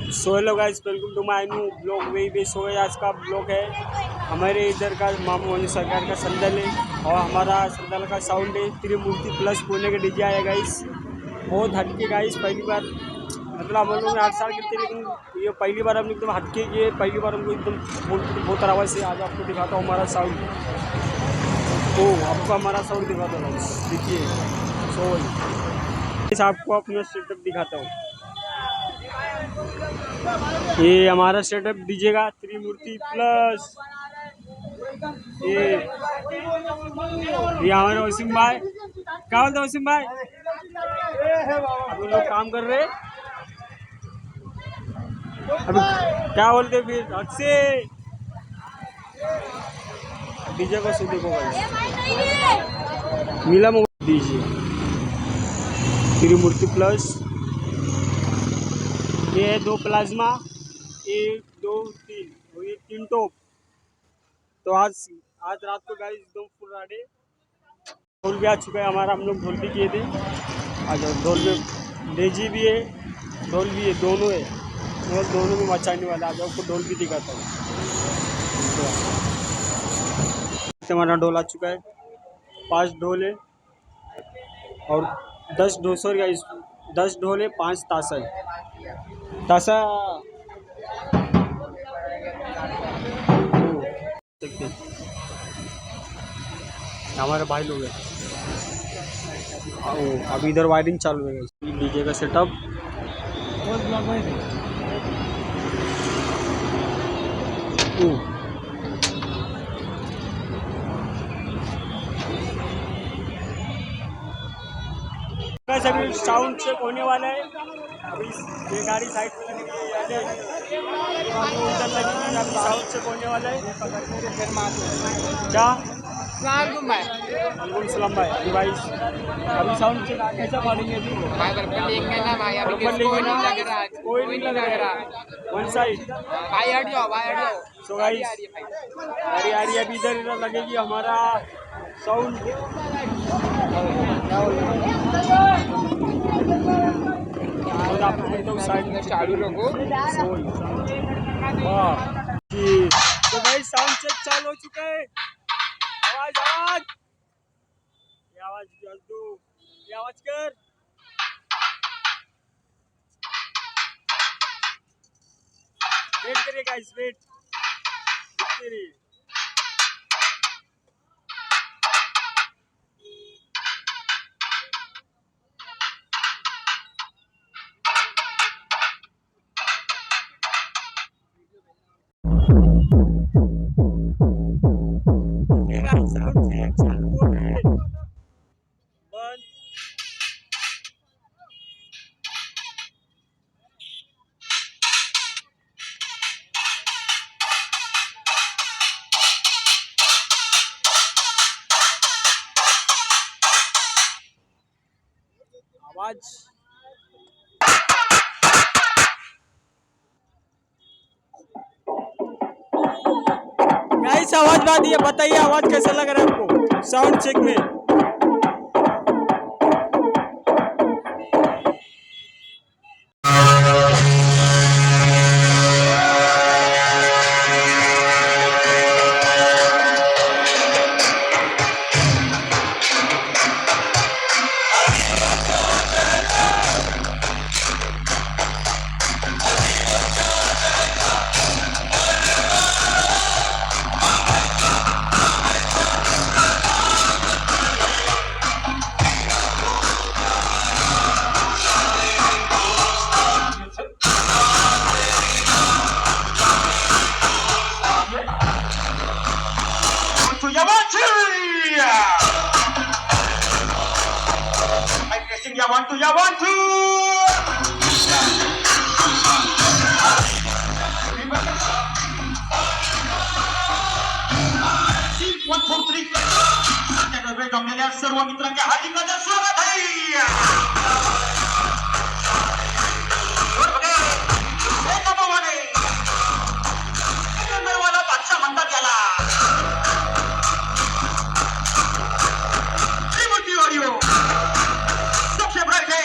So hello guys, welcome to my new blog. वही भी सो आज का ब्लॉग है। हमारे इधर का मामू वानी सरकार का संदल है और हमारा संदल का साउंड है त्रिमूर्ति प्लस पुणे के डीजे आया गाइस। बहुत हटके गाइस, पहली बार मतलब हम लोग 8 साल करते, लेकिन ये पहली बार हम एकदम हटके किए। पहली बार हमको एकदम बहुत आवाज़ से आज आपको दिखाता हूँ हमारा साउंड। तो आपको हमारा साउंड दिखाता हूँ, देखिए। सो आपको अपना सेटअप दिखाता हूँ। ये हमारा सेटअप डीजे का त्रिमूर्ति प्लस। ये हमारे वसीम भाई, क्या बोलते वसीम भाई? हम लोग काम कर रहे, अभी क्या बोलते फिर से डीजे को सुन देखो भाई। मिला मोबाइल डीजे त्रिमूर्ति प्लस। ये है 2 प्लाज्मा, 1 2 3 और ये 3 टॉप। तो आज रात को गाइस एकदम फुल राडे। ढोल भी आ चुका है हमारा, हम लोग ढोल भी किए थे आज। ढोल में लेजी भी है, ढोल भी है, दोनों है। और दोनों में मचाने वाला आज आपको ढोल भी दिखाता हूँ। हमारा ढोल आ चुका है, 5 ढोल है और 10 ढोसर गाइस, 10 ढोल है, 5 ताशा है। ताशा हमारे भाई लोग हैं। अभी इधर वायरिंग चालू है डीजे का सेटअप। अभी साउंड चेक होने वाला है। अभी ये गाड़ी साइड पे लगेगी, उधर लगेगी। अभी साउंड चेक होने वाला है। क्या वालेकुम सलाम भाई। भाई अभी साउंड चेक कैसा मारेंगे? अभी लेंगे ना भाई, अभी बराबर लेंगे ना, कोई नहीं लग रहा। वन साइड भाई हट जाओ, भाई हट जाओ। सो गाइस गाड़ी आ रही है, अभी इधर लगेगी हमारा साउंड। चालू रखो। तो भाई साउंड चेक चालू हो चुका है। आवाज ये आवाज दो, ये आवाज कर। वेट करिए गाइस, वेट करिए। आवाज गाइस, आवाज बात ये बताइए, आवाज कैसा लग रहा है आपको साउंड चेक में? Ya want to. One, two, three. जमलेल्या सर्व मित्रांच्या हार्दिक स्वागत आहे। बादशाह म्हणतात याला त्रिमूर्ती ऑडिओ सबसे बड़ा है,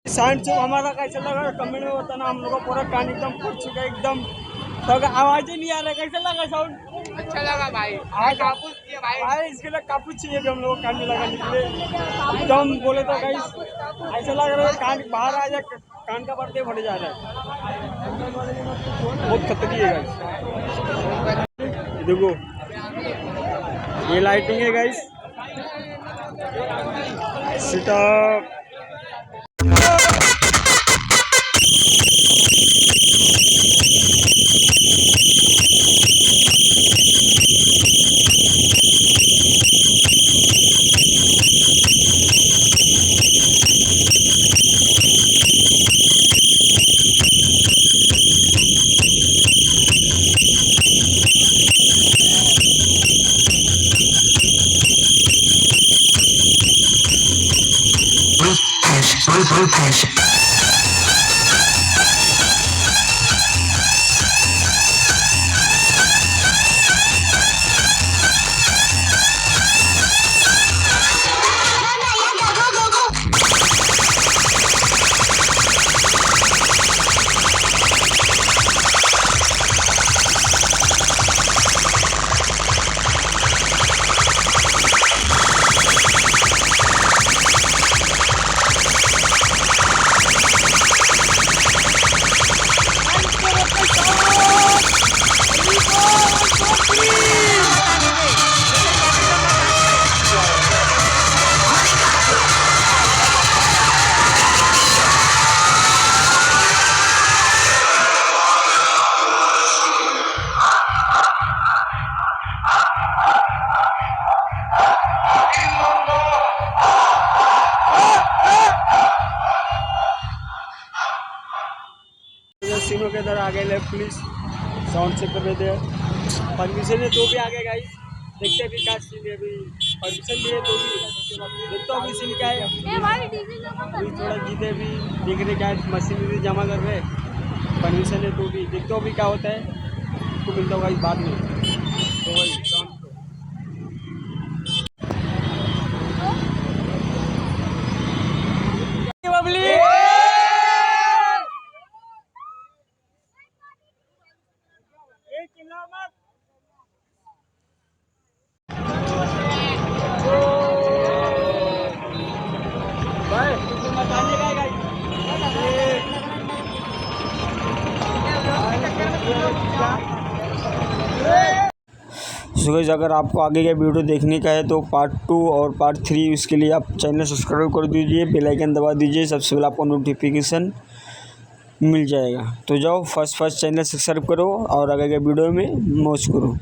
साउंड चेक हमारा कैसा लगा कमेंट में बताना। हम लोग का पूरा कान एकदम फट चुका है एकदम, तो आवाज ही नहीं आ रहा। कैसा लगा साउंड? अच्छा लगा भाई। आज कापूस किया भाई। भाई इसके लिए काफी चाहिए भी हम लोग को कान में लगाने के लिए। एकदम बोले तो गाइस ऐसा लग रहा है कान बाहर आ जाए, कान का पर्दे फट जा रहा है। बहुत खतरनी है गाइस। देखो ये लाइटिंग है गाइस। सीटअप सीनों के इधर आगे लेफ्ट प्लीज साउंड चेक कर देते हैं। परमिशन है तो भी आगे गाइस देखते अभी क्या सीन है। अभी परमिशन लिए तो भी देखते अभी सीन क्या है। अभी थोड़ा जीते भी देख रहे क्या है, मशीनरी जमा कर रहे। परमिशन है तो भी देखते अभी क्या होता है। तो मिलता होगा इस बाद में। तो वही सो गाइस अगर आपको आगे का वीडियो देखने का है तो पार्ट 2 और पार्ट 3 उसके लिए आप चैनल सब्सक्राइब कर दीजिए, बेल आइकन दबा दीजिए, सबसे पहले आपको नोटिफिकेशन मिल जाएगा। तो जाओ फर्स्ट चैनल सब्सक्राइब करो और आगे के वीडियो में मौज करो।